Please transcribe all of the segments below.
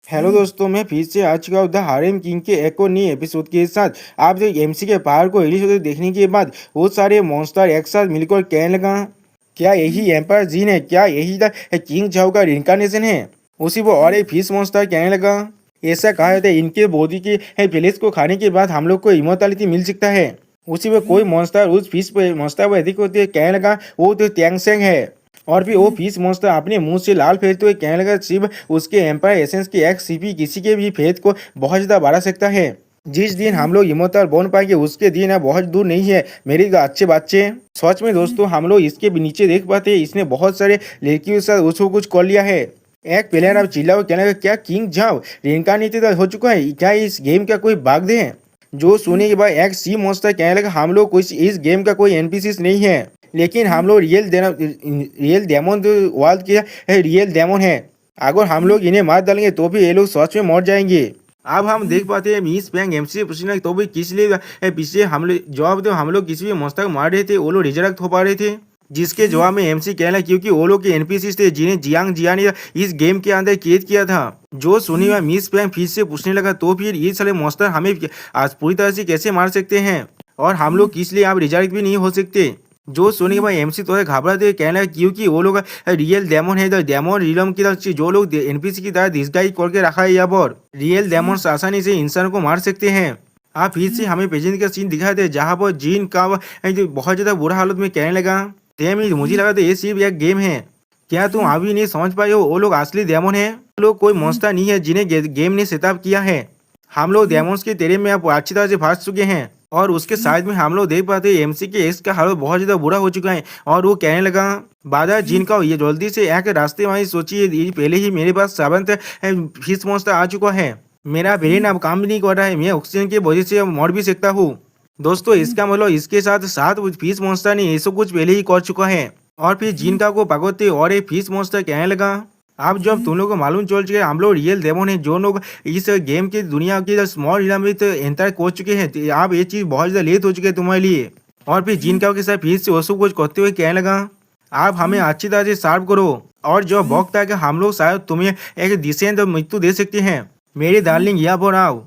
Hello दोस्तों, मैं फिर से आ चुका हूँ द हारेम किंग के एक और नई एपिसोड के साथ। आप जो एमसी के पहाड़ को रिलीज होते देखने के बाद बहुत सारे मॉन्स्टर एक साथ मिलकर कहने लगा, क्या यही एम्पायर जीन है? क्या यही द किंग झाओ का रिइंकार्नेशन है? उसी वो और एक फिश मॉन्स्टर कहने लगा, ऐसा कहा जाता है इनके बॉडी के प्लेस को खाने के बाद हम लोग को इमोर्टैलिटी मिल सकता है। उसी में कोई मॉन्स्टर उस फिश मॉन्स्टर पर अधिक होती है, कहने लगा वो तो टैंगसेंग है। और फिर वो फिश मॉन्स्टर अपने मुंह से लाल फेंकते हुए कहने लगा, सिर्फ उसके एम्पायर एसेंस की एक सीपी किसी के भी फेथ को बहुत ज़्यादा बढ़ा सकता है। जिस दिन हम लोग इमोर्टल बन पाएंगे उसके दिन अब बहुत दूर नहीं है मेरे अच्छे बच्चे। सच में दोस्तों, हम लोग इसके भी नीचे देख पाते हैं इसने बहुत सारे लड़कियों के साथ उसको कुछ कर लिया है। एक प्लेयर अब चिल्ला कहने लगा, क्या किंग झाओ रिइंकार्नेटेड हो चुका है? क्या इस गेम का कोई बग है? जो सुनने के बाद एक सी मॉन्स्टर कहने लगा, हम लोग कुछ इस गेम का कोई एनपीसी नहीं है, लेकिन हम लोग रियल डेमन वर्ल्ड के रियल डेमन है। अगर हम लोग इन्हें मार डालेंगे तो भी ये लोग सच में मर जाएंगे। अब हम देख पाते हैं मिस पैंग एमसी पूछना तो भी किस लिए पीछे हम लोग जवाब दो, हम लोग किसी भी मॉन्स्टर को मार रहे थे वो लोग रिजरेक्ट हो पा रहे थे। जिसके जवाब में एमसी कहना, क्योंकि वो लोग के एनपीसी थे जिन्हें जियांग जिया ने इस गेम के अंदर कैद किया था। जो सुनी हुआ मिस पैंग फिर से पूछने लगा, तो फिर ये सारे मॉन्स्टर हमें आज पूरी तरह से कैसे मार सकते हैं और हम लोग किस लिए आप रिजरेक्ट भी नहीं हो सकते? जो सुनी भाई एमसी तो है घबराते कहना है, क्योंकि वो लोग रियल डेमन है, डेमन रिलम की तरह जो लोग एनपीसी की तरह डिस्गाइज करके रखा है यहाँ पर रियल डेमन आसानी से इंसान को मार सकते हैं। आप फिर से हमें प्रेजेंट का सीन दिखाते हैं जहाँ पर जीन का बहुत ज्यादा बुरा हालत में कहने लगा, मुझे लगा था ये सिर्फ एक गेम है। क्या तुम अभी नहीं समझ पाए हो? वो लोग असली डेमन है, वो लोग कोई मॉन्स्टर नहीं है जिन्हें गेम ने सेटअप किया है। हम लोग डेमोन्स के तेरे में आप अच्छी तरह से फंस चुके हैं। और उसके साइड में हम लोग देख पाते हैं एमसी के एक्स का हालत बहुत ज्यादा बुरा हो चुका है और वो कहने लगा, बादर जिन का ये जल्दी से एक रास्ते में सोचिए, पहले ही मेरे पास 7 फिश मॉन्स्टर आ चुका है। मेरा ब्रेन अब काम भी नहीं कर रहा है, मैं ऑक्सीजन की वजह से मर भी सकता हूँ। दोस्तों इसका मतलब इसके साथ 7 फिश मॉन्स्टर ने ये सब कुछ पहले ही कर चुका है। और फिर जिनका को पकड़ते और एक फिश मॉन्स्टर कहने लगा, अब जब तुम लोग को मालूम चल चुके हम लोग रियल डेमन है, जो लोग इस गेम की दुनिया की स्मॉल इला में तो एंटर कर चुके हैं, तो आप ये चीज बहुत ज्यादा लेट हो चुके हैं तुम्हारे लिए। और फिर जिनका के साथ फिर से वो सब कुछ करते हुए कहने लगा, आप हमें अच्छी तरह से सर्व करो और जो वक्त है कि हम लोग शायद तुम्हें एक डिसेंट मृत्यु दे सकते हैं। मेरी डार्लिंग यहाँ पर आओ।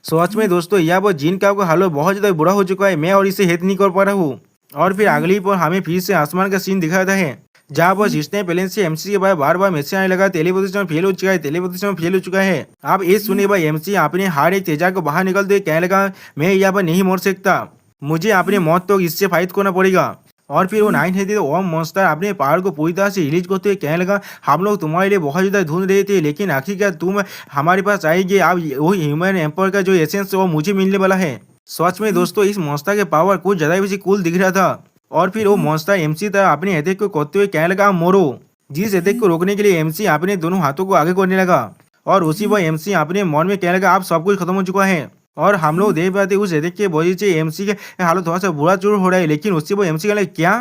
सच में दोस्तों यहाँ पर जिनका को हालत बहुत ज्यादा बुरा हो चुका है, मैं और इसे हेट नहीं कर पा रहा हूँ। और फिर अगली पर हमें फिर से आसमान का सीन दिखाता है जहाँ पर जिसने पहले से एमसी के बाद बार बार मैसेज आने लगा, टेलीपोजिशन में फेल हो चुका है, टेलीपोजिशन में फेल हो चुका है। अब ये सुने भाई एमसी अपने हार एक तेजा को बाहर निकलते कहने लगा, मैं यहाँ पर नहीं मर सकता, मुझे अपने मौत तो इससे फाइट करना पड़ेगा। और फिर वो 9 हेडेड ओम मॉन्स्टर अपने पहाड़ को पूरी तरह से रिलीज करते हुए कहने लगा, हम लोग तुम्हारे लिए बहुत ज्यादा ढूंढ रहे थे, लेकिन आखिरकार तुम हमारे पास आएगी। अब वो ह्यूमन एम्पायर का जो एसेंस वो मुझे मिलने वाला है। सच में दोस्तों इस मॉन्स्टर के पावर कुछ ज्यादा भी कूल दिख रहा था। और फिर वो मॉन्स्टर एमसी तरह अपने अटैक को करते हुए कहने लगा, मोरो। जिस अटैक को रोकने के लिए एमसी अपने दोनों हाथों को आगे करने लगा और उसी वो एमसी अपने मन में कहने लगा, अब सब कुछ खत्म हो चुका है। और हम लोग देख पाते उस अटैक के वजह से एमसी के हालत थोड़ा सा बुरा चूर हो रहा है, लेकिन उससे वो एमसी कहने क्या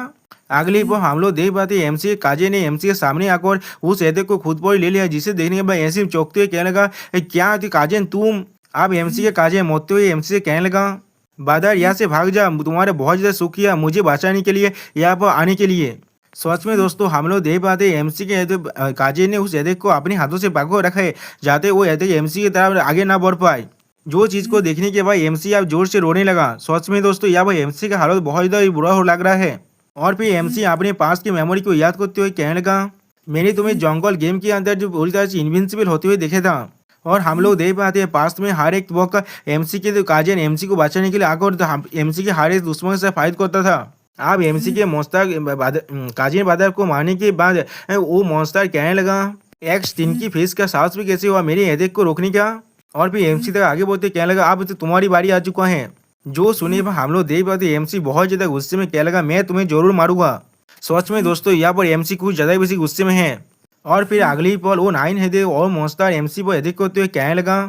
अगली पर हम लोग देख पाते एमसी काजे ने एमसी के सामने आकर उस अटैक को खुद पर ले लिया, जिसे देखने के बाद एमसी चौंकते हुए कहने लगा, क्या काजे तुम? अब एमसी के काजे मोड़ते हुए एमसी से कहने लगा, बादर यहाँ से भाग जा, तुम्हारे बहुत ज्यादा शुक्रिया मुझे बचाने के लिए, यहाँ पर आने के लिए। सच में दोस्तों हम लोग देख पाते एमसी के काजे ने उस एदेक को अपने हाथों से पकड़ रखा है जाते वो एदेक एमसी की तरफ आगे ना बढ़ पाए। जो चीज को देखने के बाद एमसी अब जोर से रोने लगा। सच में दोस्तों यहाँ पर एमसी का हालत बहुत ज्यादा बुरा हो लग रहा है। और फिर एमसी अपने पास की मेमोरी को याद करते हुए कहने लगा, मैंने तुम्हें जंगल गेम के अंदर जो पूरी तरह से इनविंसिबल होते हुए देखा था। और हम लोग देख पाते हैं पास्ट में हर एक वक्त एमसी के काजन एमसी को बचाने के लिए आकर एमसी के हर एक दुश्मन से फाइट करता था। अब एमसी के मॉन्स्टर काजिन बादर को मारने के बाद वो मॉन्स्टर कहने लगा, एक स्टिंकी फेस का साहस भी कैसे हुआ मेरे अटैक को रोकने का? और फिर एमसी तक आगे बढ़ते कहने लगा, अब तो तुम्हारी बारी आ चुका है। जो सुने पर हम लोग देख पाते एमसी बहुत ज्यादा गुस्से में कहने लगा, मैं तुम्हें जरूर मारूंगा। सच में दोस्तों यहाँ पर एमसी कुछ ज्यादा बेसी गुस्से में है। और फिर अगली पल वो 9 हेडेड और मॉन्स्टर एमसी पर अधिक करते हुए कहने लगा,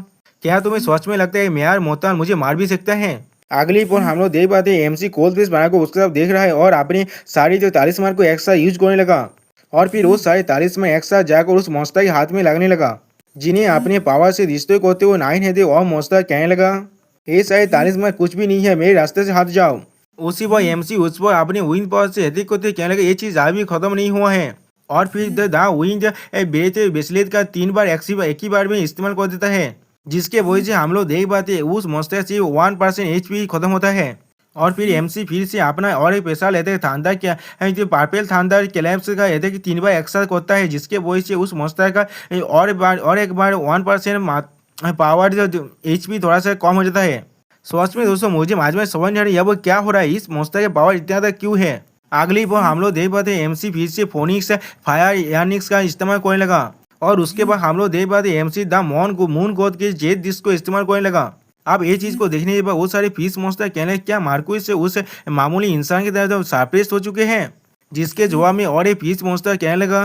क्या तुम्हें सच में लगता है मेयर मोहतार मुझे मार भी सकता है? अगली पल हम लोग देख पाते हैं एमसी कोल्ड फेस बनाकर उसकी तरफ देख रहा है और अपने सारी जो तालिस्मान को एक साथ यूज करने लगा। और फिर वो सारे तालिस्मान एक साथ जाकर उस मॉन्स्टर के हाथ में लगने लगा, जिन्हें अपने पावर से रिश्ते करते हुए 9 हेडेड और मॉन्स्टर कहने लगा, ये सारे तालिस्मान कुछ भी नहीं है, मेरे रास्ते से हट जाओ। उसी पर एमसी उस पर अपने विन पावर से अधिक करते कहने लगा, ये चीज अभी खत्म नहीं हुआ है। और फिर द विंड ब्रेथ ब्रेसलेट का 3 बार एक ही बार में इस्तेमाल कर देता है, जिसके वजह से हम लोग देख पाते हैं उस मॉन्स्टर से 1% एचपी खत्म होता है। और फिर एमसी फिर से अपना और एक पैसा लेते हैं थांडर क्या है, जो पार्पल थांडर क्लैम्स का कहते हैं कि 3 बार एक साथ करता है, जिसके वजह से उस मॉन्स्टर का और एक बार 1% पावर जो एचपी थोड़ा सा कम हो जाता है। सच में दोस्तों मुझे आज में समझ नहीं आ रही है वो क्या हो रहा है, इस मॉन्स्टर के पावर इतना ज़्यादा क्यों है। अगली बार हम लोग देख पाते हैं एमसी फिर से फोनिक्स फायर यानिक्स का इस्तेमाल करने लगा, और उसके बाद हम लोग देख पाते हैं एमसी द मून गोद के जेट डिस्क को इस्तेमाल करने लगा। अब ये चीज को देखने के बाद वो सारे फीस मॉन्स्टर कहने क्या मार्कुइस से उस मामूली इंसान की तरह सरप्राइज हो चुके हैं, जिसके जवाब में और एक फीस मॉन्स्टर कहने लगा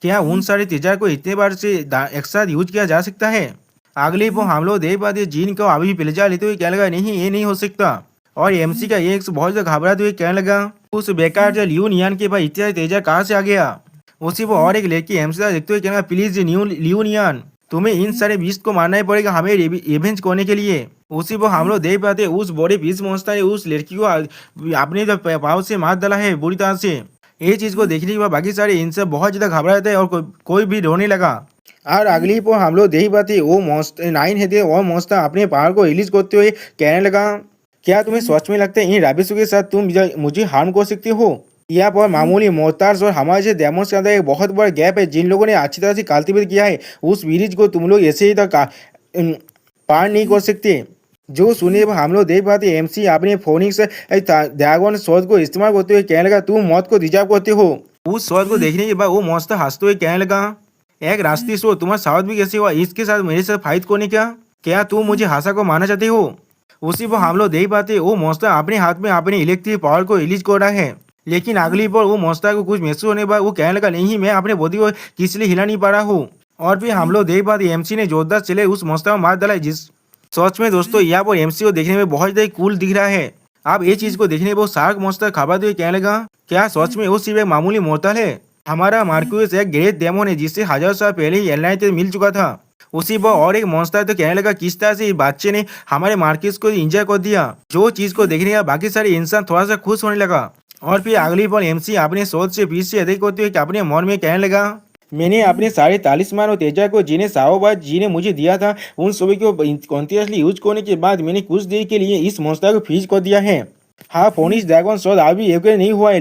क्या उन सारे तेजार को इतने बार से एक साथ यूज किया जा सकता है। अगले पर हम लोग देख पाते जीन को अभी पिलजा लेते हुए कहने लगा नहीं ये नहीं हो सकता, और एमसी का ये बहुत ज्यादा घबराते हुए कहने लगा उस बेकार जो लियोनियन के पास इतना तेजा कहाँ से आ गया। उसी पर और एक लड़की एमसी का देखते हुए कहने लगा प्लीज लियोनियन तुम्हें इन सारे बीस्ट को मारना ही पड़ेगा हमें रिवेंज करने के लिए। उसी पर हम लोग देख पाते उस बड़े बीस्ट मॉन्स्टर ने उस लड़की को अपने पाव से मार डाला है बुरी तरह से। ये चीज को देखने के बाद बाकी सारे इनसे बहुत ज्यादा घबरा जाते हैं और कोई भी रोने लगा। और अगली पर हम लोग देख पाते वो मॉन्स्टर 9 है वो मॉन्स्टर अपने पहाड़ को रिलीज करते हुए कहने लगा क्या तुम्हें सच में लगता है इन राबिसों के साथ तुम मुझे हार्म कर सकते हो। यहाँ पर मामूली मोहताज और हमारे से डेमोस के अंदर एक बहुत बड़ा गैप है, जिन लोगों ने अच्छी तरह से कल्टीवेट किया है उस ब्रिज को तुम लोग ऐसे ही तक पार नहीं कर सकते। जो सुने हम लोग देख पाते एमसी अपने फोनिक्स ड्रैगन शॉट को इस्तेमाल करते हुए कहने लगा तुम मौत को रिजर्व करते हो। उस शॉट को देखने के बाद वो मॉन्स्टर हंसते हुए कहने लगा एक रास्ते शो तुम्हारा साउथ भी कैसे हुआ इसके साथ मेरे साथ फाइट करने का, क्या तुम मुझे हासा को मारना चाहते हो। उसी पर हम लोग देख पाते वो मॉन्स्टर अपने हाथ में अपने इलेक्ट्रिक पावर को रिलीज कर रहा है, लेकिन अगली बार वो मॉन्स्टर को कुछ महसूस होने पर वो कहने लगा नहीं मैं अपने बॉडी को किसी लिए हिला नहीं पा रहा हूँ। और फिर हम लोग देख पाते एमसी ने जोरदार चले उस मॉन्स्टर को मार डाला, जिस सच में दोस्तों यहाँ पर एमसी को देखने में बहुत ज्यादा कूल दिख रहा है। अब ये चीज को देखने पर शार्क मॉन्स्टर खबर हुए कहने लगा क्या सच में वो सिर्फ एक मामूली मोर्टल है। हमारा मार्क्यूस एक ग्रेट डेमन है जिससे 1000 साल पहले ही एलाइट मिल चुका था। उसी पर और एक मॉन्स्टर तो कहने लगा किस तरह से इस बच्चे ने हमारे मार्क्यूस को इंजॉय कर दिया, जो चीज को देखने का बाकी सारे इंसान थोड़ा सा खुश होने लगा। और फिर अगली बार एमसी अपने सोच से बीच से अधिक होते हुए अपने मन में कहने लगा मैंने अपने सारे तालिस्मान और तेजा को जिन्हें साओबाद जी ने मुझे दिया था उन सभी को कॉन्टिन्यूसली यूज करने के बाद मैंने कुछ देर के लिए इस मॉन्स्टर को फ्रीज कर दिया है। हाँ फोनिक्स ड्रैगन शॉट अभी एक नहीं हुआ है,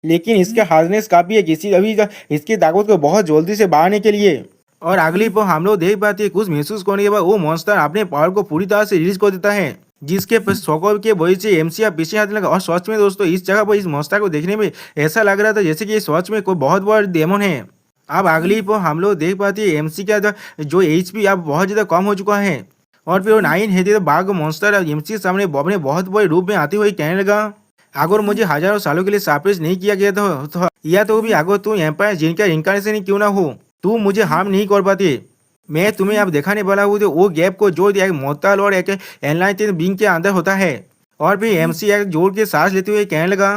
लेकिन इसका हार्डनेस काफी है किसी अभी इसकी ताकत को बहुत जल्दी से बढ़ाने के लिए। और अगली पर हम लोग देख पाते कुछ महसूस करने के बाद वो मॉन्स्टर अपने पावर को पूरी तरह से रिलीज कर देता है, जिसके शौकों के वजह से एमसी पीछे आने लगा। और सच में दोस्तों इस जगह पर इस मॉन्स्टर को देखने में ऐसा लग रहा था जैसे कि सच में कोई बहुत बड़ा डेमन है। अब अगली पर हम लोग देख पाते हैं एमसी का जो एचपी अब बहुत ज्यादा कम हो चुका है। और फिर वो 9 है तो बाघ मॉन्स्टर एमसी के सामने अपने बहुत बड़े रूप में आते हुए कहने लगा अगर मुझे हजारों सालों के लिए सरप्राइज नहीं किया गया तो या तो भी अगर तू एम्पायर जिनका इनकारनेशन ही क्यों ना हो तू मुझे हार्म नहीं कर पाते। मैं तुम्हें अब दिखाने वाला हूँ तो वो गैप को जो एक मोर्टल और एक एनलाइटेड बीइंग के अंदर होता है। और फिर एमसी एक जोर के सांस लेते हुए कहने लगा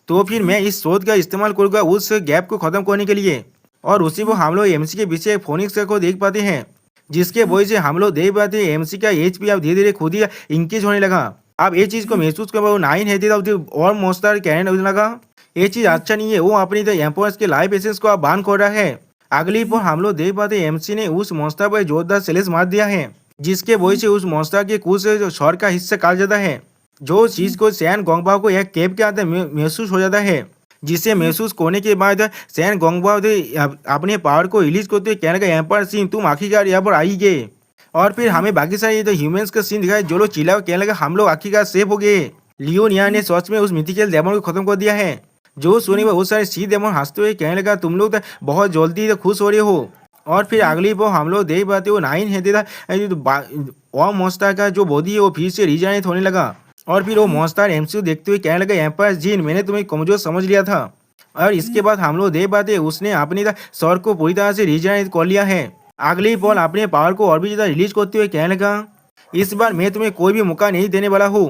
तो फिर मैं इस शोध का इस्तेमाल करूंगा उस गैप को खत्म करने के लिए। और उसी को हम लोग एमसी के पीछे फोनिक्स को देख पाते हैं, जिसके वजह से हम लोग देख पाते हैं एमसी का एचपी अब धीरे धीरे खुद ही इंक्रीज होने लगा। अब ये चीज को महसूस कर वो 9 है और मॉन्स्टर कहने लगा ये चीज अच्छा नहीं है, वो अपनी एम्पायर्स के लाइफ एसेंस को अब बांध कर रहा है। अगली पर हम लोग देख पाते एमसी ने उस मॉन्स्टर पर जोरदार स्लैश मार दिया है, जिसके वजह से उस मॉन्स्टर के कुछ शॉर का हिस्सा काट जाता है, जो चीज को सैन गोंगबाओ को एक केव के अंदर महसूस हो जाता है, जिसे महसूस करने के बाद सैन गोंगबाओ अपने पावर को रिलीज करते हुए कहने लगा एम्पायर सिंह तुम आखिरकार यहाँ पर आई गए। और फिर हमें बाकी सारे ह्यूमंस का सीन दिखाया जो लोग चिल्ला कहने लगा हम लोग आखिरकार सेफ हो गए। लियोनिया ने सच में उस मिथिकल डेमन को खत्म कर दिया है। जो सुनी बहुत सारे सी डेमन हंसते हुए कहने लगा तुम लोग बहुत जल्दी खुश हो रहे हो। और फिर अगली बार हम लोग देख पाते वो 9 है वो मॉन्स्टर का जो बॉडी है वो फिर से रिजनरेट होने लगा। और फिर वो मॉन्स्टर एमसी देखते हुए कहने लगा एम्पायर जीन मैंने तुम्हें कमजोर समझ लिया था। और इसके बाद हम लोग देख पाते उसने अपने सर को पूरी तरह से रिजनरेट कर लिया है। अगली बॉल अपने पावर को और भी ज्यादा रिलीज करते हुए कहने लगा इस बार मैं तुम्हें कोई भी मौका नहीं देने वाला हूँ।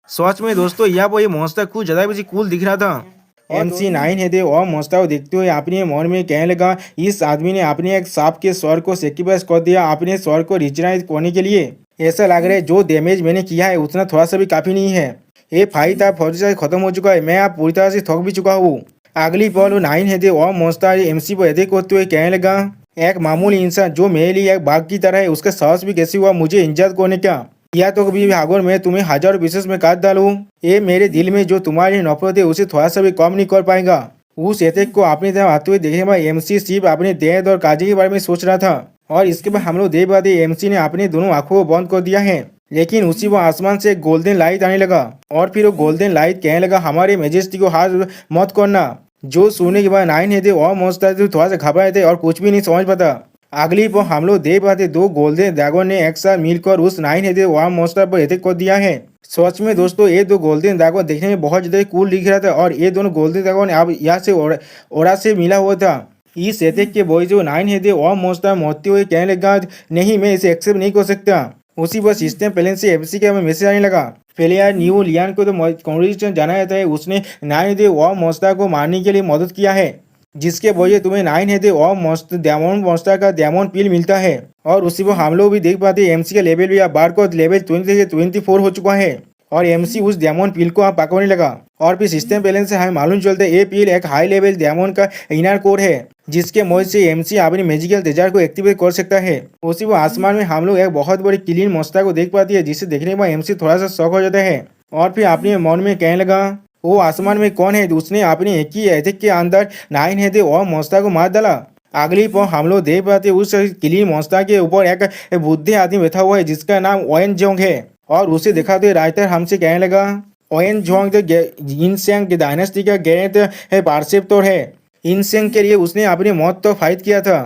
सच में दोस्तों यहाँ पर ये मॉन्स्टर कुछ ज्यादा बेसी कूल दिख रहा था। एमसी 9 है और मॉन्स्टर को देखते हुए अपने मन में कहने लगा इस आदमी ने अपने एक सांप के स्वर को सेक्रीफाइस कर दिया अपने स्वर को रिजनरेट करने के लिए। ऐसा लग रहा है जो डैमेज मैंने किया है उतना थोड़ा सा भी काफी नहीं है। ये फाइट अब फौजी से खत्म हो चुका है, मैं अब पूरी तरह से थक भी चुका हूँ। अगली पल वो नाइन हेदे और मोस्तार एमसी पर अटैक करते हुए कहने लगा, एक मामूली इंसान जो मेरे लिए एक बाघ की तरह है, उसका साहस भी कैसे हुआ मुझे इंतजार करने का? या तो कभी भागो मैं तुम्हें हजारों पीसेस में काट डालूं। ये मेरे दिल में जो तुम्हारी नफरत है उसे थोड़ा सा भी कम नहीं कर पाएगा। उस एटैक को अपनी तरफ आते हुए देखने में एमसी सिर्फ अपने दर्द और काजी के बारे में सोच रहा था और इसके बाद हम लोग देख पाते एमसी ने अपनी दोनों आंखों को बंद कर दिया है। लेकिन उसी वो आसमान से एक गोल्डन लाइट आने लगा और फिर वो गोल्डन लाइट कहने लगा, हमारे मेजेस्टी को हाथ मत करना। जो सुनने के बाद नाइन हेदे और मोस्तार थोड़ा सा घबराए थे और कुछ भी नहीं समझ पाता। अगली पर हम लोग देख पाते दो गोल्डन ड्रैगन ने एक साथ मिलकर उस नाइन हेडेड वार्म मॉन्स्टर पर अटैक कर दिया है। सच में दोस्तों ये दो गोल्डन ड्रैगन देखने में बहुत ज्यादा कूल दिख रहा था और ये दोनों गोल्डन ड्रैगन अब यहाँ से ओरा से मिला हुआ था। इस अटैक के बॉय जो नाइन हेडेड वार्म मॉन्स्टर मरते हुए कहने लगा, नहीं मैं इसे एक्सेप्ट नहीं कर सकता। उसी पर सिस्टम प्लेन से एफसी का मैसेज आने लगा। पहले यार न्यू लियान को तो कांग्रेचुलेशन जाना जाता है, उसने नाइन हेडेड वार्म मॉन्स्टर को मारने के लिए मदद किया है, जिसके वजह तुम्हें नाइन हेडेड और डायमंड मॉन्स्टर का डायमंड पील मिलता है। और उसी को हम लोग भी देख पाते हैं एमसी का लेवल भी अब बार को लेवल 20 से 24 हो चुका है और एमसी उस डायमंड पील को आप पकड़ने लगा। और फिर सिस्टम बैलेंस से हमें मालूम चलता है ये पील एक हाई लेवल डायमंड का इनर कोर है, जिसके मदद से एमसी अपनी मैजिकल तेजार को एक्टिवेट कर सकता है। उसी वो आसमान में हम लोग एक बहुत बड़ी क्लीन मॉन्स्टर को देख पाती है, जिसे देखने में एमसी थोड़ा सा शौक हो जाता है और फिर अपने मन में कहने लगा, वो आसमान में कौन है? उसने अपने एक ही अटैक के अंदर नाइन हेडेड और मॉन्स्टर को मार डाला। अगली पर हम लोग देख पाते उस क्लीन मॉन्स्टर के ऊपर एक बुद्धि आदमी बैठा हुआ है, जिसका नाम ओएन जोंग है। और उसे दिखाते राइटर हमसे कहने लगा, ओएन जोंग इनसेंग डायनेस्टी का गैरेट है पार्सेप्टर है। इनसेंग के लिए उसने अपनी मौत तो फाइट किया था।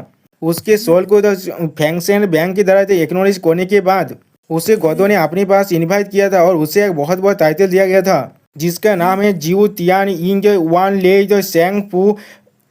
उसके सोल को फैंगसेन बैंक की तरह एक्नोलेज करने के बाद उसे गॉडों ने अपने पास इन्वाइट किया था और उसे एक बहुत बड़ा टाइटल दिया गया था, जिसका नाम है जिऊ तियान इंग वान ले सेंग पू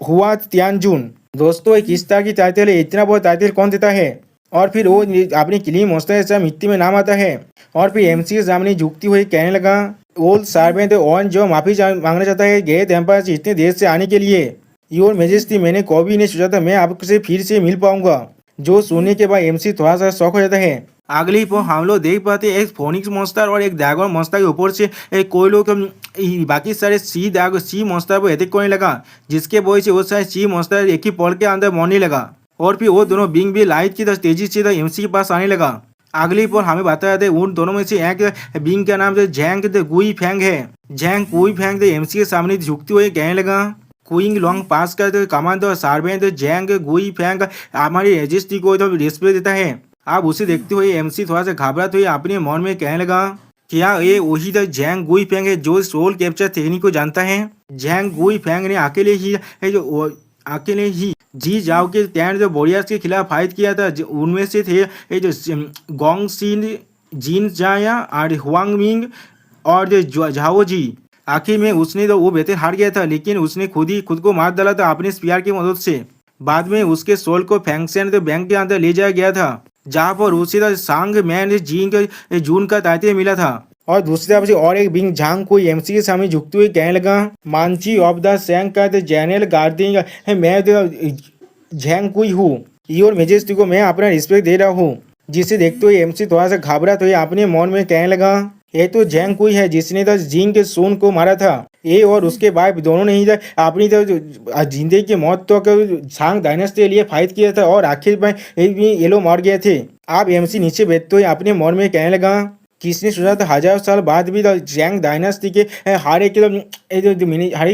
हुआ तियानजुन। दोस्तों एक इस तरह की टाइटल है, इतना बड़ा टाइटल कौन देता है? और फिर वो अपनी क्लीन मॉन्स्टर से मिट्टी में नाम आता है और फिर एमसी के सामने झुकती हुई कहने लगा, ओल्ड सार्वेंट ओन जो माफी मांगना चाहता है ग्रेट एम्पायर से इतने देर से आने के लिए। योर मेजेस्टी मैंने कभी नहीं सोचा था मैं आपसे फिर से मिल पाऊंगा। जो सुनने के बाद एमसी थोड़ा सा शौक हो जाता है। अगली पर हम लोग देख पाते एक फोनिक्स मॉन्स्टर और एक ड्रैगन मॉन्स्टर के ऊपर से कोई लोग बाकी सारे सी मॉन्स्टर पर अटैक करने लगा, जिसके वजह से वो सारे सी मॉन्स्टर एक ही पल के अंदर मरने लगा और फिर वो दोनों बिंग भी लाइट की तेजी से एमसी के पास आने लगा। अगली पर हमें बताया था उन दोनों में से एक बिंग का नाम जैंग गुई फैंग है। जैंग गुई फैंग एमसी के सामने झुकते हुए कहने लगा, क्विंग लॉन्ग पास का कमांडर सार्वेंट जैंग गुई फैंग हमारी एजेस्टी को रिस्पेक्ट देता है। आप उसे देखते हुए एमसी थोड़ा सा घबराते हुए अपने मन में कहने लगा, क्या ये वही द जैंग गुई फैंग है जो सोल कैप्चर टेक्निक को जानता है? जैंग गुई फैंग ने अकेले ही जी जाओ के टैंड जो वॉरियर्स के खिलाफ फाइट किया था, उनमें से थे ये जो गोंग सिन जिन जाया और हुआंग मिंग और जो झाओ जी। आखिर में उसने तो वो बेहतर हार गया था, लेकिन उसने खुद को मार डाला था अपने स्पीयर की मदद से। बाद में उसके सोल को फैंगसेन बैंक के अंदर ले जाया गया था, जहाँ पर उसे सांग मैन जून का टाइटल मिला था। और दूसरी तरफ से और एक बिंग झांग को एमसी के सामने झुकते हुए कहने लगा, मानची ऑफ द सैंग का जनरल गार्डिंग है, मैं झैंग कुई हूँ। योर मेजेस्टी को मैं अपना रिस्पेक्ट दे रहा हूँ। जिसे देखते हुए एमसी थोड़ा सा घबराते हुए अपने मन में कहने लगा, ये तो झैंग कुई है जिसने तो जिंग के सोन को मारा था। ये और उसके भाई दोनों ने ही अपनी जिंदगी की मौत तो सांग डायनेस्टी के लिए फाइट किया था और आखिर में ये लोग मर गए थे। आप एमसी नीचे बैठते हुए अपने मन में कहने लगा, किसने सोचा था 1000 साल बाद भी जैंग डायनेस्टी के हर एक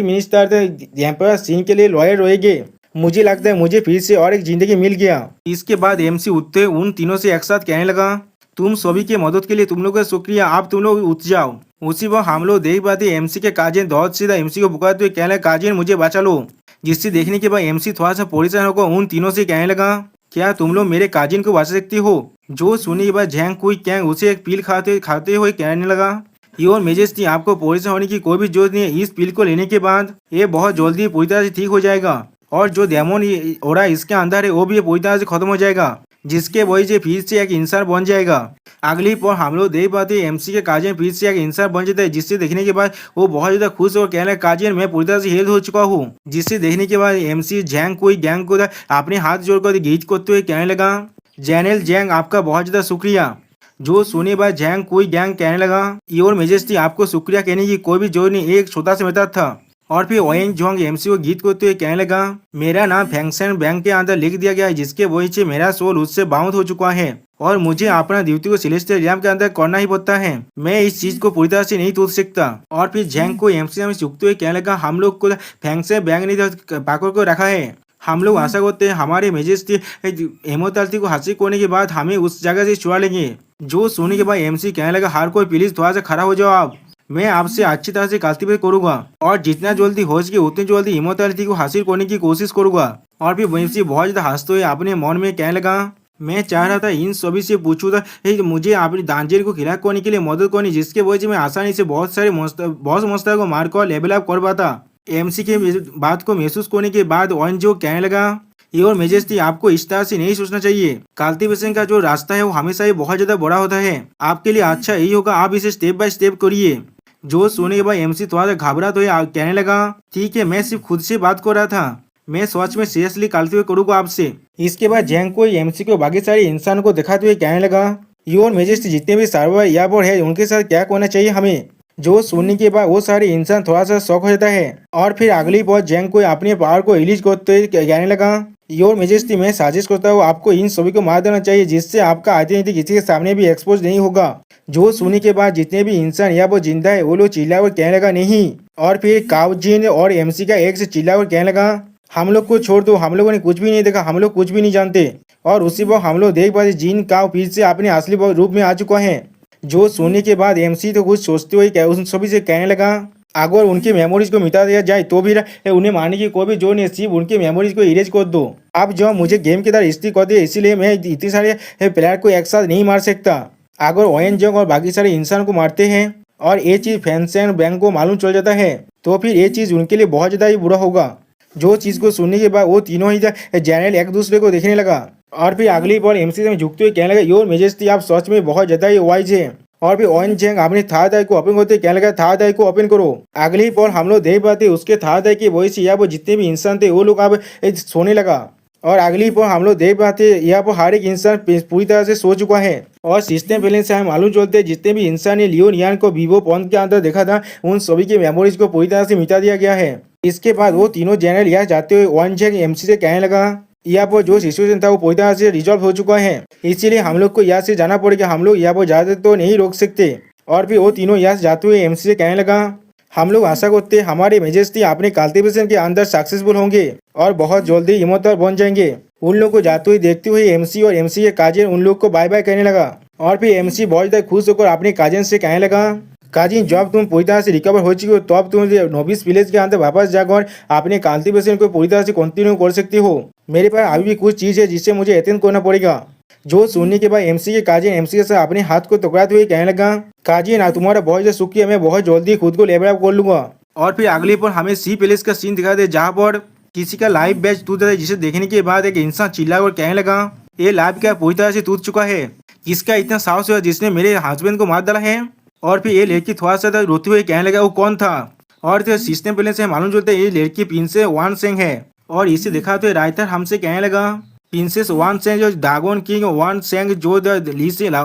मिनिस्टर एम्पायर सिंह के लिए लॉयल रहेंगे। मुझे लगता है मुझे फिर से और एक जिंदगी मिल गया। इसके बाद एमसी उठते उन तीनों से एक साथ कहने लगा, तुम सभी के मदद के लिए तुम लोगों का शुक्रिया, आप तुम लोग उठ जाओ। उसी वक्त हम लोग देख पाते एमसी के काजिन बहुत सीधा एमसी को पुकारते हुए कहने लगा, काजिन मुझे बचा लो। जिससे देखने के बाद एमसी थोड़ा सा परेशान होकर उन तीनों से कहने लगा, क्या तुम लोग मेरे काजिन को बचा सकती हो? जो सुनने के बाद झैंग कुई कैंग उसे एक पील खाते हुए कहने लगा, योर मेजेस्टी आपको परेशान होने की कोई भी जरूरत नहीं है। इस पील को लेने के बाद ये बहुत जल्दी पूरी तरह से ठीक हो जाएगा और जो डेमोन ओरा इसके अंदर है वो भी पूरी तरह से खत्म हो जाएगा, जिसके वजह से फिर से एक इंसान बन जाएगा। अगली पर हम लोग देख पाते एमसी के काजिन फिर से एक इंसान बन जाता है, जिससे देखने के बाद वो बहुत ज्यादा खुश और कहने लगा, काजिन मैं पूरी तरह से हेल्थ हो चुका हूँ। जिससे देखने के बाद एमसी झैंग कोई गैंग को अपने हाथ जोड़कर गीत करते हुए कहने लगा, जैनल जैंग आपका बहुत ज्यादा शुक्रिया। जो सुने बाद झैंग कोई गैंग कहने लगा, योर मेजेस्टी आपको शुक्रिया कहने की कोई भी जरूरत नहीं, एक छोटा सा मैटर था। और फिर ओएन जोंग एमसी को गीत करते हुए कहने लगा, मेरा नाम फैंगसेन बैंक के अंदर लिख दिया गया है, जिसके वजह से मेरा सोल उससे बाउंड हो चुका है और मुझे अपना ड्यूटी को सेलेस्टियल रियम के अंदर करना ही पड़ता है। मैं इस चीज को पूरी तरह से नहीं तोड़ सकता। और फिर जैंग को एमसी में चुकते हुए कहने लगा, हम लोग को फैंगसेन बैंक ने पकड़ को रखा है। हम लोग आशा करते हैं हमारे मेजेस्टी हेमोताल्टी को हासिल करने के बाद हमें उस जगह से छुड़ा लेंगे। जो सुनने के बाद एमसी कहने लगा, हर कोई प्लीज थोड़ा सा खड़ा हो जाओ आप, मैं आपसे अच्छी तरह से कल्टीवेट करूंगा और जितना जल्दी हो सके उतनी जल्दी इमोर्टैलिटी को हासिल करने की कोशिश करूंगा। और फिर एमसी बहुत ज्यादा हंसते हुए अपने मन में कहने लगा, मैं चाह रहा था इन सभी से पूछूं था मुझे अपनी दांजेर को खिलाफ करने के लिए मदद करनी, जिसके वजह से मैं आसानी से बहुत सारे बॉस monster को मारकर लेवल अप कर पाता। एमसी के बात को महसूस करने के बाद ओएनजो कहने लगा, योर मेजेस्टी आपको इस तरह से नहीं सोचना चाहिए। कल्टीवेशन का जो रास्ता है वो हमेशा ही बहुत ज्यादा बड़ा होता है। आपके लिए अच्छा यही होगा आप इसे स्टेप बाय स्टेप करिए। जो सुनने के बाद एमसी थोड़ा सा घबरा तो कहने लगा, ठीक है, मैं सिर्फ खुद से बात कर रहा था, मैं सच में सीरियसली कल्टीवेट करूंगा आपसे। इसके बाद जैंग को एमसी को बाकी सारे इंसान को दिखाते हुए कहने लगा, योर मेजेस्टी जितने भी सर्वर यहाँ पर है उनके साथ क्या करना चाहिए हमें। जो सुनने के बाद वो सारे इंसान थोड़ा सा शौक हो जाता है और फिर अगली बार जैंग को अपने पावर को रिलीज करते हुए कहने लगा, योर मेजेस्टी मैं साजिश करता हूँ आपको इन सभी को मार देना चाहिए, जिससे आपका आइडेंटिटी किसी के सामने भी एक्सपोज नहीं होगा। जो सुनने के बाद जितने भी इंसान यहाँ पर जिंदा है वो लोग चिल्लाकर कहने लगा, नहीं। और फिर काउजिन और एमसी का एक से चिल्लाकर कहने लगा, हम लोग को छोड़ दो, हम लोगों ने कुछ भी नहीं देखा, हम लोग कुछ भी नहीं जानते। और उसी वक्त हम लोग देख पाते जिन काव फिर से अपने असली रूप में आ चुका है। जो सुनने के बाद एमसी तो कुछ सोचते हुए उन सभी से कहने लगा, अगर उनकी मेमोरीज को मिटा दिया जाए तो भी उन्हें मारने की कोई भी जोर नहीं, सिर्फ उनकी मेमोरीज को इरेज कर दो। अब जो मुझे गेम के तरह स्थिर कर दिया, इसीलिए मैं इतने सारे प्लेयर को एक साथ नहीं मार सकता। अगर ओएन जोंग और बाकी सारे इंसान को मारते हैं और ये चीज फैंगसेन बैंक को मालूम चल जाता है तो फिर ये चीज उनके लिए बहुत ज्यादा ही बुरा होगा। जो चीज को सुनने के बाद वो तीनों ही जनरल एक दूसरे को देखने लगा और फिर अगली बार एमसी में झुकते हुए कहने लगा, योर मेजेस्टी आप सच में बहुत ज्यादा ही वाइज है। और फिर ओएन जोंग अपने थर्ड आई को ओपन करते कहने लगा, थर्ड आई को ओपन करो। अगली बार हम लोग देख पाते उसके थर्ड आई की वजह से यहाँ पर जितने भी इंसान थे वो लोग अब सोने लगा। और अगली बार हम लोग देख पाते यहाँ पर हर एक इंसान पूरी तरह से सो चुका है। और सिस्टम बैलेंस से हमें मालूम चलते जितने भी इंसान ने लियोन यान को वीवो पॉइंट के अंदर देखा था उन सभी के मेमोरीज को पूरी तरह से मिटा दिया गया है। इसके बाद वो तीनों जनरल यहाँ जाते हुए ओएन जोंग एमसी से कहने लगा, यहाँ पर जो सिचुएशन था वो पूरी तरह से रिजॉल्व हो चुका है, इसीलिए हम लोग को यहाँ से जाना पड़ेगा, हम लोग यहाँ पर ज्यादा तो नहीं रोक सकते। और फिर वो तीनों यहाँ से जाते हुए एमसी से कहने लगा, हम लोग आशा करते हमारे मेजेस्टी अपने कल्टीवेशन के अंदर सक्सेसफुल होंगे और बहुत जल्दी इमोर्टल बन जाएंगे। उन लोग को जाते हुए देखते हुए एमसी और एमसी के काजिन उन लोग को बाय बाय कहने लगा। और फिर एमसी बहुत ज्यादा खुश होकर अपने काजिन से कहने लगा, काजिन जब तुम पूरी तरह से रिकवर हो चुकी हो तब तुम नोबिस विलेज के अंदर वापस जाकर अपने कल्टीवेशन को पूरी तरह से कंटिन्यू कर सकती हो। मेरे पास अभी भी कुछ चीज है जिससे मुझे अटेंड करना पड़ेगा। जो सुनने के बाद एमसी के काजिन एमसी के साथ अपने हाथ को टकराते हुए कहने लगा, काजिन तुम्हारा बहुत ज्यादा शुक्रिया, मैं बहुत जल्दी खुद को लेवल अप कर लूंगा। और फिर अगले पर हमें सी पैलेस का सीन दिखा दे जहाँ पर किसी का लाइव बैच टूट जाता है, जिसे देखने के बाद एक इंसान चिल्ला कर कहने लगा, ये लाइव क्या पूरी तरह से टूट चुका है, किसका इतना साहस हुआ जिसने मेरे हस्बैंड को मार डाला है। और फिर ये लड़की थोड़ा सा रोते हुए कहने लगा, वो कौन था। और फिर सिस्टम बैलेंस से मालूम चलता है ये लड़की प्रिंसेस वान सेंग है। और इसे देखा तो राइटर हमसे कहने लगा, प्रिंसेस वान सेंग जो ड्रैगन किंग वान सेंग जो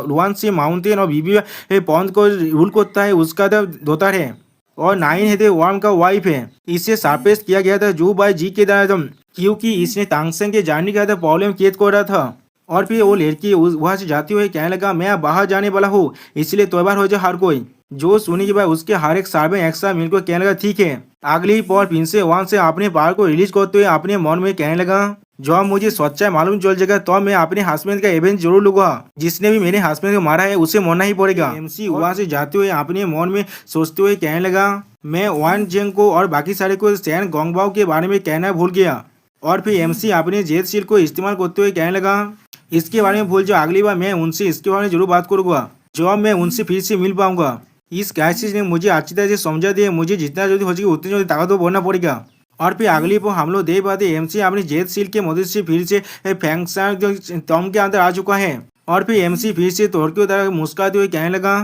वान सी माउंटेन और बीबी पॉन्ड को रूल करता है उसका डॉटर है और 9 है वान का वाइफ है। इसे सरप्राइज किया गया था जू बाई जी के द्वारा क्योंकि इसने तांगसेंग के जानने का प्रॉब्लम क्रिएट कर रहा था। और फिर वो लड़की वहां से जाते हुए कहने लगा, मैं बाहर जाने वाला हूँ, इसलिए तैयार हो जाए हर कोई। जो सुनने के बाद उसके हर एक सार्वे एक साथ मिलकर कहने लगा, ठीक है। अगली पॉर प्रिंसेस वान से अपने पावर को रिलीज करते हुए अपने मन में कहने लगा, जब मुझे सच्चाई मालूम चल जाएगा तो मैं अपने हस्बैंड का एवेंज जरूर लूंगा, जिसने भी मेरे हस्बैंड को मारा है उसे मरना ही पड़ेगा। एमसी वहां से जाते हुए अपने मन में सोचते हुए कहने लगा, मैं वान जेंग को और बाकी सारे को सैन गोंगबाओ के बारे में कहना भूल गया। और फिर एमसी अपने जेट शील्ड को इस्तेमाल करते हुए कहने लगा, इसके बारे में भूल जाओ, अगली बार मैं उनसे इसके बारे में जरूर बात करूंगा जब मैं उनसे फिर से मिल पाऊंगा। इस क्राइसिस ने मुझे अच्छी तरह से समझा दिया, मुझे जितना जल्दी हो सके उतनी जल्दी ताकतवर बनना पड़ेगा। और फिर अगली पर हम लोग देख पाते एमसी अपनी जेट शील्ड के मदद से फिर से फैंगसेन टॉम के अंदर आ चुका है। और फिर एमसी फिर से तोड़के तरह मुस्कुराते हुए कहने लगा,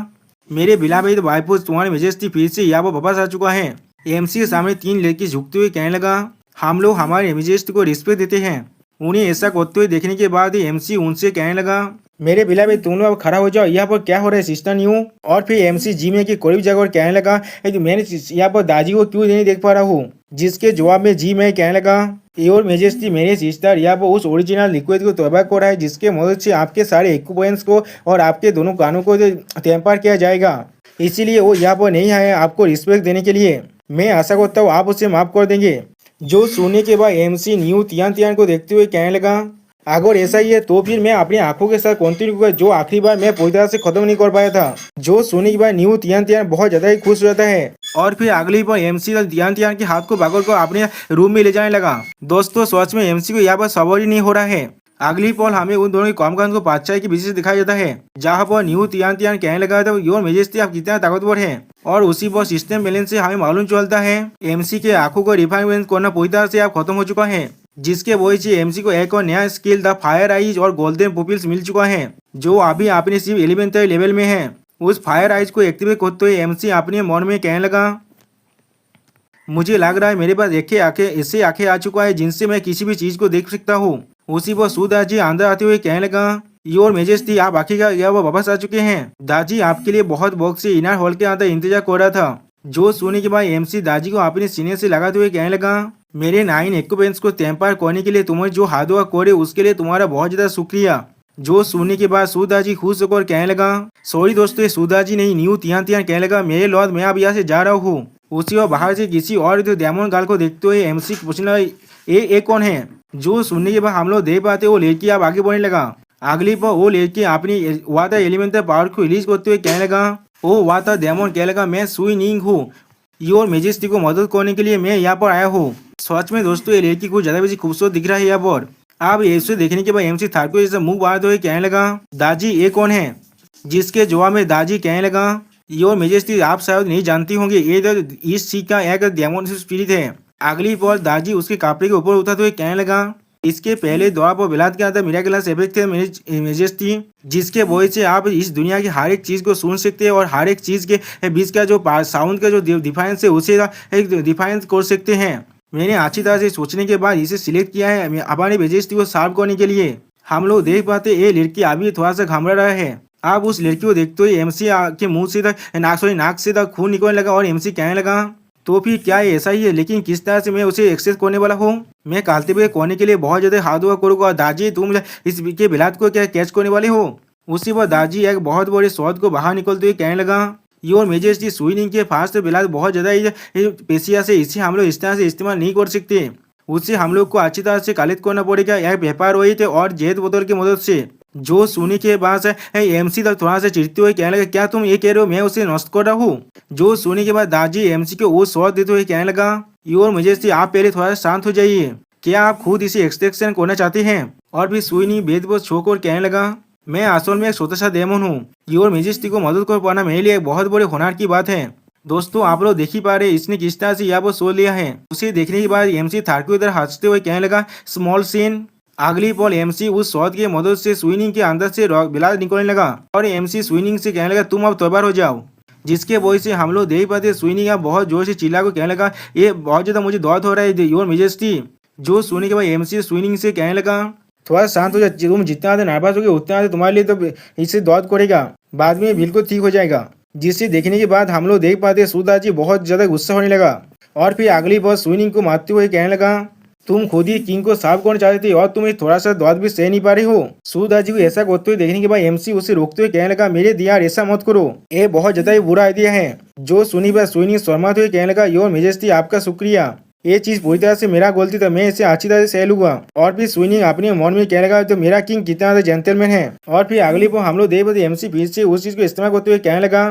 मेरे बिलावेद वाइफ तुम्हारी मेजेस्टी फिर से यहाँ पर वापस आ चुका है। एमसी के सामने 3 लड़की झुकते हुए कहने लगा, हम लोग हमारे मेजेस्टी को रिस्पेक्ट देते हैं। उन्हें ऐसा करते हुए देखने के बाद एमसी उनसे कहने लगा, मेरे बिला भाई तुम लोग अब खड़ा हो जाओ, यहाँ पर क्या हो रहा है सिस्टर न्यू। और फिर एमसी जी में के करीब जाकर कहने लगा मैंने यहाँ पर दादी को क्यों नहीं देख पा रहा हूँ, जिसके जवाब में जी मैं कहने लगा योर मेजेस्टी मेरे सिस्टर यहाँ पर उस ओरिजिनल लिक्विड को तैयार कर रहा है, जिसके मदद से आपके सारे इक्विपमेंट्स को और आपके दोनों कानों को टेम्पर किया जाएगा। इसीलिए वो यहाँ पर नहीं आया आपको रिस्पेक्ट देने के लिए। मैं आशा करता हूँ आप उसे माफ कर देंगे। जो सुनने के बाद एमसी न्यू तियान तियान को देखते हुए कहने लगा अगर ऐसा ही है तो फिर मैं अपनी आंखों के साथ कंटिन्यू करूंगा, जो आखिरी बार मैं पूरी तरह से खत्म नहीं कर पाया था। जो सुनने के बाद न्यू तियान तियान बहुत ज्यादा ही खुश रहता है और फिर अगली बार एमसी तियान तियान के हाथ को पकड़ कर अपने रूम में ले जाने लगा। दोस्तों सच में एमसी को यहाँ पर सबर ही नहीं हो रहा है। अगली पल हमें उन दोनों की कॉमकान को बादशाह की विशेष दिखाया जाता है, जहाँ पर न्यू तियान तियान कहने लगा था योर मेजेस्टी आप कितना ताकतवर है। और उसी पर सिस्टम बैलेंस से हमें मालूम चलता है एमसी के आंखों को रिफाइनमेंट करना पूरी तरह से आप खत्म हो चुका है, जिसके वजह से एमसी को एक और नया स्किल द फायर आइज और गोल्डन पुपिल्स मिल चुका है, जो अभी अपने सिर्फ एलिमेंटरी लेवल में है। उस फायर आइज को एक्टिवेट करते हुए एमसी अपने मन में कहने लगा मुझे लग रहा है मेरे पास ऐसे आंखें आ चुका है जिनसे मैं किसी भी चीज को देख सकता हूँ। उसी पर सूदाजी अंदर आते हुए कहने लगा योर मेजेस्टी आप आखिरकार यह वो वापस आ चुके हैं। दाजी आपके लिए बहुत वक्त से इनर हॉल के अंदर इंतजार कर रहा था। जो सुनने के बाद एमसी दाजी को अपने सीने से लगाते हुए कहने लगा मेरे 9 इक्विपमेंट्स को टेम्पर करने के लिए तुम्हें जो हाथ वर्क करे उसके लिए तुम्हारा बहुत ज्यादा शुक्रिया। जो सुनने के बाद सूदाजी खुश होकर कहने लगा सॉरी दोस्तों, ये सूदाजी नहीं न्यू तियान तियान कहने लगा मेरे लॉर्ड मैं अब यहाँ से जा रहा हूँ। उसी और बाहर से किसी और डेमन गाल को देखते हुए एमसी पूछने लगा ये कौन है। जो सुनने के बाद हम लोग देख पाते वो लड़की अब आगे बढ़ने लगा। अगली पर वो लड़की अपनी वाटर एलिमेंटल पावर को रिलीज करते हुए कहने लगा ओ वाटर डेमन कहने लगा मैं सुई निंग हूँ, योर मेजेस्टी को मदद करने के लिए मैं यहाँ पर आया हूँ। सच में दोस्तों ये लड़की कुछ ज्यादा बेसी खूबसूरत दिख रहा है यहाँ पर। अब ऐसे देखने के बाद एमसी थार को जैसे मुंह बाहर हुए कहने लगा दाजी ये कौन है, जिसके जवाब में दाजी कहने लगा योर मेजेस्टी आप शायद नहीं जानती होंगे ये तो इस चीज का एक डेमन स्पिरिट है। अगली पल दाजी उसके कपड़े के ऊपर उठाते हुए कहने लगा इसके पहले दौर पर बिलात के अंदर मिराकुलस इफेक्ट थे मेजेस्टी, जिसके वजह से आप इस दुनिया की हर एक चीज को सुन सकते हैं और हर एक चीज के बीच का जो साउंड का जो डिफारेंस है उसे एक डिफारेंस कर सकते हैं। मैंने अच्छी तरह से सोचने के बाद इसे सिलेक्ट किया है हमारे मेजेस्टी को साफ करने के लिए। हम लोग देख पाते ये लड़की अभी थोड़ा सा घबरा रहा है। आप उस लड़की को देखते हुए एमसी के मुंह से नाक से खून निकलने लगा और एमसी कहने लगा तो फिर क्या ऐसा ही है, लेकिन किस तरह से मैं उसे एक्सेस करने वाला हूँ। मैं कालते हुए करने के लिए बहुत ज्यादा हार्ड वर्क करूँगा। दाजी तुम इसके बिलात को क्या कैच करने वाले हो। उसी पर दाजी एक बहुत बड़े शॉट को बाहर निकलते हुए कहने लगा योर मेजेस्टी स्विनिंग के फास्ट बिलात बहुत ज्यादा पेशिया से इसे हम लोग इस तरह से इस्तेमाल नहीं कर सकते। उससे हम लोग को अच्छी तरह से कलेक्ट करना पड़ेगा एक व्यापार वही थे और जेद बोतल की मदद से। जो सुनी के बाद एमसी तक थोड़ा सा चिढ़ते हुए कहने लगा क्या तुम ये कह रहे हो मैं उसे नष्ट कर रहा हूँ। जो सुनी के बाद दाजी एमसी को वो शॉट देते हुए कहने लगा योर मेजेस्टी आप पहले थोड़ा सा शांत हो जाइए, क्या आप खुद इसे एक्सट्रैक्शन करना चाहते हैं। और फिर सुनी बेद बोध छोकर कहने लगा मैं असल में एक छोटा सा डेमन हूँ, योर मेजेस्टी को मदद कर पाना मेरे लिए एक बहुत बड़े होनर की बात है। दोस्तों आप लोग देख ही पा रहे इसने किस तरह से यहाँ पर सो लिया है। उसे देखने के बाद एमसी थार को इधर हंसते हुए कहने लगा स्मॉल सीन। अगली पल एमसी उस शॉट की मदद से स्विनिंग के अंदर से बिलात निकलने लगा और एमसी स्विनिंग से कहने लगा तुम अब तैयार हो जाओ, जिसके वजह से हम लोग देख पाते स्विनिंग अब बहुत जोर से चिल्ला को कहने लगा ये बहुत ज्यादा मुझे दर्द हो रहा है योर मेजेस्टी। जो सुनने के बाद एमसी स्विनिंग से कहने लगा थोड़ा शांत हो जाए, तुम जितना ज्यादा नर्वस होगे उतना ज्यादा तुम्हारे लिए तो इससे दर्द करेगा, बाद में बिल्कुल ठीक हो जाएगा। जिसे देखने के बाद हम लोग देख पाते सूदाजी बहुत ज्यादा गुस्सा होने लगा और फिर अगली बार स्विनिंग को मारते हुए कहने लगा तुम खुद ही किंग को साफ करना चाहते थे और तुम थोड़ा सा दर्द भी सह नहीं पा रही हो। सूदाजी को ऐसा करते हुए देखने के बाद एमसी उसे रोकते हुए कहने लगा मेरे दियार ऐसा मत करो, ये बहुत ज्यादा ही बुरा आइडिया है। जो सुनी बात स्विनिंग शर्माते हुए कहने लगा योर मेजेस्टी आपका शुक्रिया, ये चीज पूरी तरह से मेरा गलती था, मैं इसे अच्छी तरह से सह लूंगा। और फिर स्विनिंग अपने मन में कहने लगा तो मेरा किंग कितना ज्यादा जेंटलमैन है। और फिर अगली पर हम लोग देख पाते एमसी फिर से उस चीज को इस्तेमाल करते हुए कहने लगा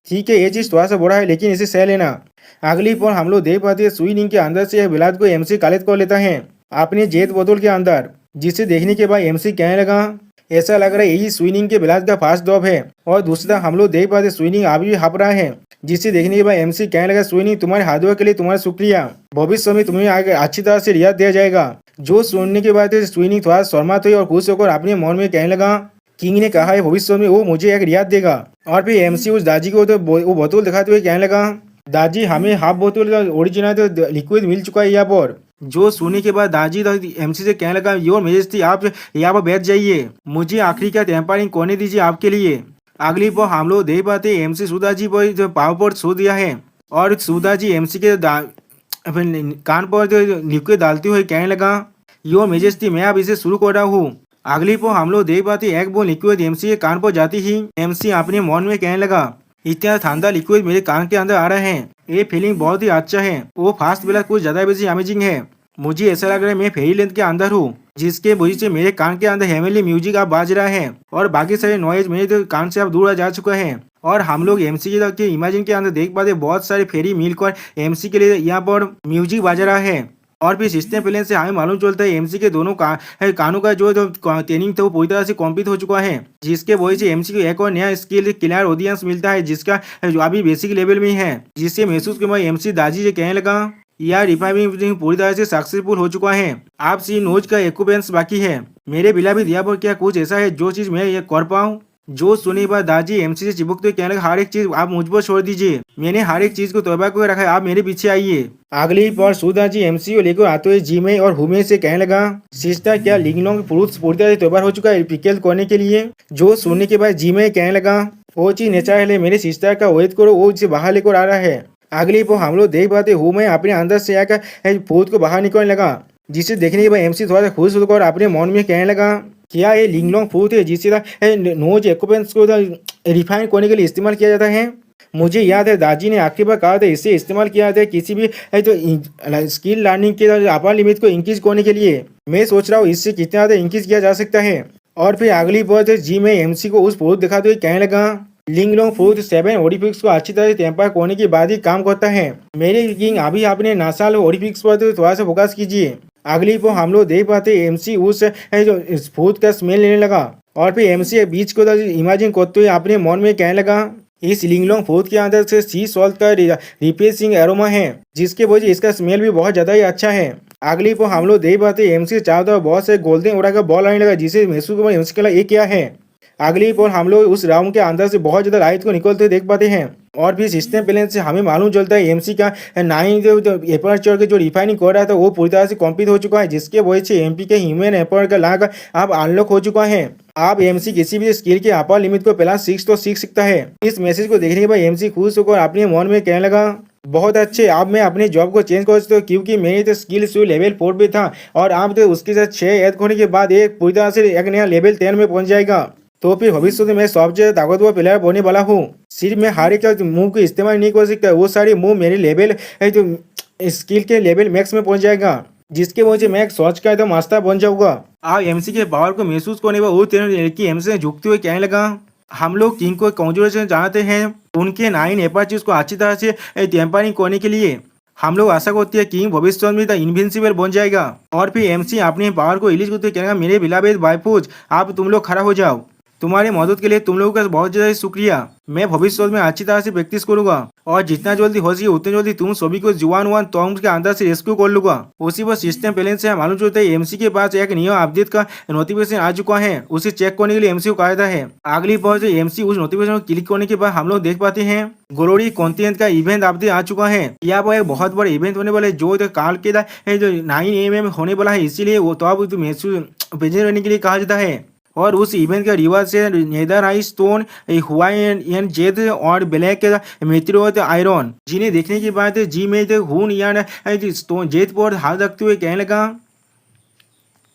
ठीक है ये चीज थोड़ा सा बड़ा है लेकिन इसे सह लेना। अगली पर हम लोग देख पाते स्विनिंग के अंदर से बिलात को एमसी कलेक्ट कर लेता है अपने जेद बोतल के अंदर, जिसे देखने के बाद एमसी कहने लगा ऐसा लग रहा है यही स्विनिंग के बिलात का फास्ट दौर है। और दूसरा हम लोग देख पाते स्विनिंग अभी भी हप रहा है, जिसे देखने के बाद एमसी कहने लगा स्विनिंग तुम्हारे हार्डवर्क के लिए तुम्हारा शुक्रिया, भविष्य में तुम्हें आगे अच्छी तरह से रियायत दिया जाएगा। जो सुनने के बाद स्विनिंग थोड़ा शर्माते हुई और खुश होकर अपने मन में कहने लगा किंग ने कहा है भविष्य में वो मुझे एक रियायत देगा। और फिर एमसी उस दाजी को तो वो बोतल दिखाते हुए कहने लगा दादी हमें हाफ बोतल का ओरिजिनल तो लिक्विड मिल चुका है यहाँ पर, जो सुनने के बाद दाजी एमसी से कहने लगा, योर मेजेस्टी आप यहाँ पर बैठ जाइए, मुझे आखिरी का टेम्परिंग करने दीजिए आपके लिए। अगली बार हम लोग देख पाते एमसी सुधा जी पर जो पावर पर सो दिया है और सुधा जी एमसी के कान पर जो लिक्विड डालते हुए कहने लगा, योर मेजेस्टी मैं अब इसे शुरू कर रहा हूँ। अगली पर हम लोग देख पाते एक वो लिक्विड एमसी के कान पर जाती ही एमसी अपने मन में कहने लगा, इतना ठंडा लिक्विड मेरे कान के अंदर आ रहा है, ये फीलिंग बहुत ही अच्छा है। वो फास्ट वाला कुछ ज्यादा बेसी अमेजिंग है। मुझे ऐसा लग रहा है मैं फेरीलैंड के अंदर हूँ, जिसके वजह से मेरे कान के अंदर हेवनली म्यूजिक अब बाज रहा है और बाकी सारे नॉइज मेरे तो कान से अब दूर जा चुका है। और हम लोग एमसी के इमेजिन के अंदर देख पाते बहुत सारे फेरी मिलकर एमसी के लिए यहाँ पर म्यूजिक बाज रहा है। और फिर सिस्टम प्लेन से हमें मालूम चलता है एमसी के दोनों कानों का जो ट्रेनिंग था वो पूरी तरह से कंप्लीट हो चुका है, जिसके वजह से एमसी को एक और नया स्किल क्लियर ऑडियंस मिलता है, जिसका जो अभी बेसिक लेवल में है, जिससे महसूस कर एमसी दाजी से कहने लगा, यह रिफाइनिंग पूरी तरह से सक्सेसफुल हो चुका है, आप सी नोज का एक्यूपेंस बाकी है। मेरे बिला भी दिया पर क्या कुछ ऐसा है जो चीज मैं ये कर पाऊँ। जो सुने बाद दाजी एमसी से चिपकते कहने लगा, हर एक चीज आप मुझ पर छोड़ दीजिए, मैंने हर एक चीज को तौबा को रखा है, आप मेरे पीछे आइए। अगली बार सुधा जी एमसी को लेकर आते हुए जीमे और हुमे से कहने लगा, सिस्टर क्या लिंगलोंग पुरुष पूरी तरह से तैयार हो चुका है पिकल करने के लिए। जो सुनने के बाद जीमे कहने लगा, वो चीज नेचुरल है, मेरे सिस्टर का वेट करो, वो उसे बाहर लेकर आ रहा है। अगली बार हम लोग देख पाते हुमे अपने अंदर से आकर भूत को बाहर निकलने लगा, जिसे देखने के बाद एमसी थोड़ा सा खुश होकर अपने मन में कहने लगा, क्या ये लिंगलोंग फूड है जिसे नोज एक्यूपेंस को रिफाइन करने के लिए इस्तेमाल किया जाता है। मुझे याद है दादी ने आखिरी बार कहा था इसे इस्तेमाल किया जाता है किसी भी तो स्किल लर्निंग के अपर लिमिट को इंक्रीज करने के लिए। मैं सोच रहा हूँ इससे कितना ज़्यादा इंक्रीज किया जा सकता है। और फिर अगली बार जी में एमसी को उस फूड दिखाते हुए कहने लगा, लिंगलोंग फूड 7 ओडिफिक्स को अच्छी तरह से टेम्पर करने के बाद ही काम करता है। मेरे किंग अभी आपने नासाल ओडिफिक्स पर थोड़ा सा फोकस कीजिए। अगली पर हम लोग देख पाते एमसी उस जो फूड का स्मेल लेने लगा और फिर एमसी बीच को इमेजिन करते हुए अपने मन में कहने लगा, इस लिंगलोंग फूड के अंदर से सी सॉल्ट का रिप्लेसिंग एरोमा है, जिसके वजह इसका स्मेल भी बहुत ज्यादा ही अच्छा है। अगली पर हम लोग देख पाते एमसी चारों तरफ बहुत से गोल्डन उड़ा का बॉल आने लगा, जिसे महसूस एमसी का ये क्या है। अगली पर हम लोग उस राउंड के अंदर से बहुत ज्यादा लाइट को निकलते देख पाते हैं। और फिर सिस्टम प्लेन से हमें मालूम चलता है एमसी का 9 जो एपर्चर के जो रिफाइनिंग कर रहा था वो पूरी तरह से कंप्लीट हो चुका है, जिसके वजह से एमपी के ह्यूमन एपर का लाग अब अनलॉक हो चुका है। अब एमसी किसी भी स्किल के अपर लिमिट को पहला 6 तो सीख सकता है। इस मैसेज को देखने के बाद एमसी खुश होकर अपने मन में कहने लगा, बहुत अच्छे, अब मैं अपने जॉब को चेंज कर सकता हूँ, क्योंकि मेरी तो स्किल शू लेवल 4 पे था और अब तो उसके साथ 6 ऐड करने के बाद एक पूरी तरह से एक नया लेवल 10 में पहुंच जाएगा। तो फिर भविष्य में मैं सबसे ताकतवर प्लेयर बनने वाला हूँ। सिर्फ मैं हर एक मूव को इस्तेमाल नहीं कर सकता, वो सारे मूव मेरे लेवल जो स्किल के लेवल मैक्स में पहुंच जाएगा, जिसके वजह से मैं एक सोच का एकदम मास्टर बन जाऊंगा। आप एमसी के पावर को महसूस करने पर वो तीनों लड़की एमसी से झुकते हुए कहने लगा, हम लोग किंग को कमजोर से जानते हैं, उनके 9 एपर्चर्स को अच्छी तरह से टेम्परिंग करने के लिए हम लोग आशा करते हैं किंग भविष्य में इनविंसिबल बन जाएगा। और फिर एमसी अपने पावर को रिलीज करते कहेगा, मेरे बिलावेद बायफूज आप तुम लोग खड़ा हो जाओ, तुम्हारी मदद के लिए तुम लोगों का बहुत ज्यादा शुक्रिया। मैं भविष्य में अच्छी तरह से प्रैक्टिस करूंगा और जितना जल्दी हो सके उतनी जल्दी तुम सभी को जुआन टॉम्स के अंदर से रेस्क्यू कर लूंगा। उसी पर सिस्टम प्लेन से मालूम चलता है एमसी के पास एक नया अपडेट का नोटिफिकेशन आ चुका है, उसे चेक करने के लिए एमसी को कहा जाता है। अगली बार जो एमसी उस नोटिफिकेशन को क्लिक करने के बाद हम लोग देख पाते हैं ग्लोरी कॉन्टिनेंट का इवेंट अपडेट आ चुका है। यहाँ पर एक बहुत बड़ा इवेंट होने वाला है जो काल के जो 9 AM होने वाला है, इसीलिए वो तो अब महसूस प्रेजेंट रहने के लिए कहा जाता है। और उस इवेंट का रिवाज से नेदर स्टोन, हुआइन जेड और ब्लैक मेटेरियल आयरन, जिन्हें देखने के बाद जी में हुन या स्टोन जेद पर हाथ रखते हुए कहने लगा,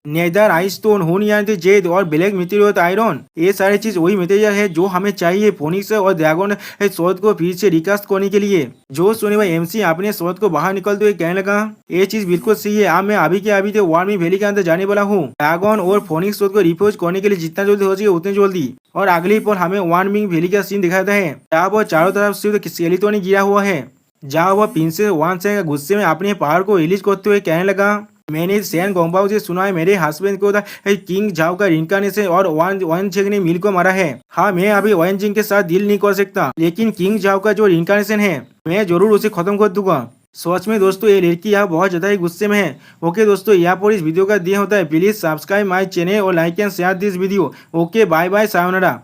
नेदर स्टोन, हुन या जेद और ब्लैक मेटेरियल आयरन, ये सारी चीज वही मटेरियल है जो हमें चाहिए फोनिक्स और ड्रैगन शोध को फिर से रिकास्ट करने के लिए। जो सुने हुए एमसी अपने शोध को बाहर निकलते हुए कहने लगा, ये चीज बिल्कुल सही है, अब मैं अभी के अभी तो वार्मी वैली के अंदर जाने वाला हूँ ड्रैगन और फोनिक्स शोध को रिफ्यूज करने के लिए, जितना जल्दी हो सके उतनी जल्दी। और अगली पर हमें वार्मिंग वैली का सीन दिखाता है जहाँ पर चारों तरफ सिर्फ स्केलेटन गिरा हुआ है, जहाँ वह प्रिंसेस वान से गुस्से में अपने पहाड़ को रिलीज करते हुए कहने लगा, मैंने सैन गोंबाओ से सुना है मेरे हस्बैंड को किंग जाओ का रिनकार्नेशन और वान चेंग ने मिल को मारा है। हाँ, मैं अभी वान चेंग के साथ डील नहीं कर सकता, लेकिन किंग जाओ का जो रिनकार्नेशन है मैं जरूर उसे खत्म कर दूंगा। सच में दोस्तों ये लड़की यहाँ बहुत ज्यादा ही गुस्से में है। ओके दोस्तों, यहाँ पर इस वीडियो का दिया होता है। प्लीज सब्सक्राइब माय चैनल और like and share this video. Okay, bye bye, sayonara.